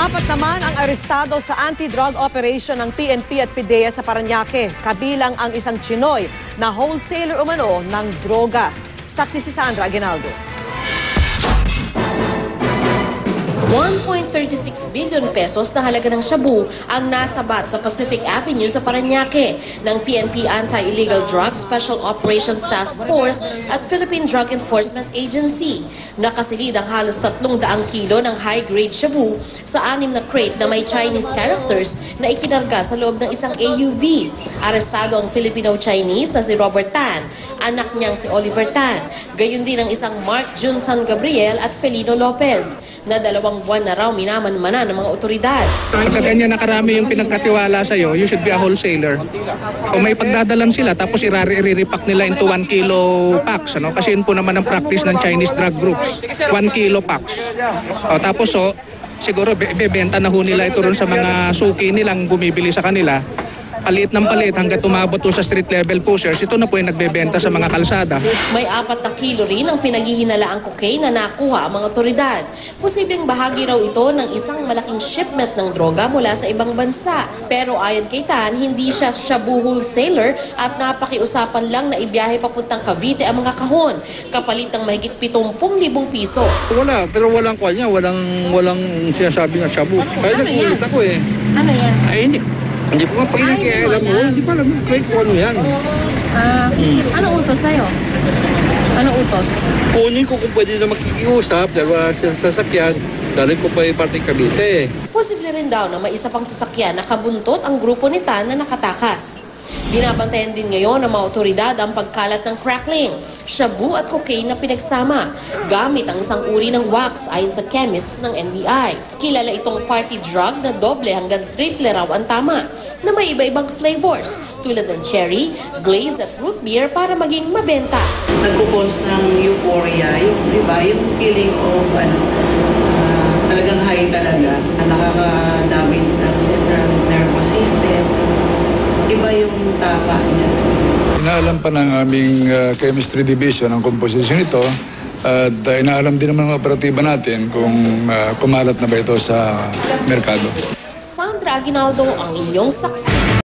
Apat naman ang arestado sa anti-drug operation ng PNP at PDEA sa Parañaque, kabilang ang isang Chinoy na wholesaler umano ng droga. Saksi si Sandra Aguinaldo. 1.36 billion pesos na halaga ng shabu ang nasabat sa Pacific Avenue sa Parañaque ng PNP Anti-Illegal Drugs Special Operations Task Force at Philippine Drug Enforcement Agency. Nakasilid ang halos 300 kilo ng high-grade shabu sa 6 na crate na may Chinese characters na ikinarga sa loob ng isang AUV. Arestado ang Filipino-Chinese na si Robert Tan, anak niyang si Oliver Tan, gayon din ang isang Mark Jun San Gabriel at Felino Lopez, na 2 buwan na raw minaman-mana ng mga otoridad. Pagka ganyan nakarami yung pinagkatiwala sa'yo, you should be a wholesaler. Kung may pagdadalan sila, tapos iriripak nila into 1 kilo packs. Ano? Kasi yun po naman ang practice ng Chinese drug groups. 1 kilo packs. Tapos siguro bebenta na ho nila ito ron sa mga suki nilang bumibili sa kanila. Palit ng palit hanggang tumabot sa street level pushers, ito na po yung nagbebenta sa mga kalsada. May 4 na kilo rin ang pinaghihinalaang cocaine na nakuha ang mga otoridad. Posibleng bahagi raw ito ng isang malaking shipment ng droga mula sa ibang bansa. Pero ayon kay Tan, hindi siya shabu wholesaler at napakiusapan lang na ibiyahe papuntang Cavite ang mga kahon, kapalit ng mahigit 70,000 piso. Wala, pero walang kanya, walang sinasabi ng shabu. Kaya nagkulit ako eh. Ano yan? Ay, hindi ko nga alam mo, hindi pa alam mo kung ano yan. Ano utos sa'yo? Ano utos? Kunin ko kung pwede na makikiusap dahil wala silang sasakyan, dahil ko pa yung parting Cavite. Posible rin daw na may isa pang sasakyan na kabuntot ang grupo ni Tan na nakatakas. Binabantayan din ngayon ng mga otoridad ang pagkalat ng crackling, shabu at cocaine na pinagsama, gamit ang isang uri ng wax ayon sa chemist ng NBI. Kilala itong party drug na doble hanggang triple raw ang tama, na may iba-ibang flavors tulad ng cherry, glaze at root beer para maging mabenta. Nagkukos ng euphoria, yung feeling of talagang high talaga, nakaka-damage ng central nervous system. Iba yung tapa niya. Inaalam pa ng aming chemistry division ang komposisyon nito at inaalam din naman ng operatiba natin kung kumalat na ba ito sa merkado. Sandra Aguinaldo ang inyong saksi.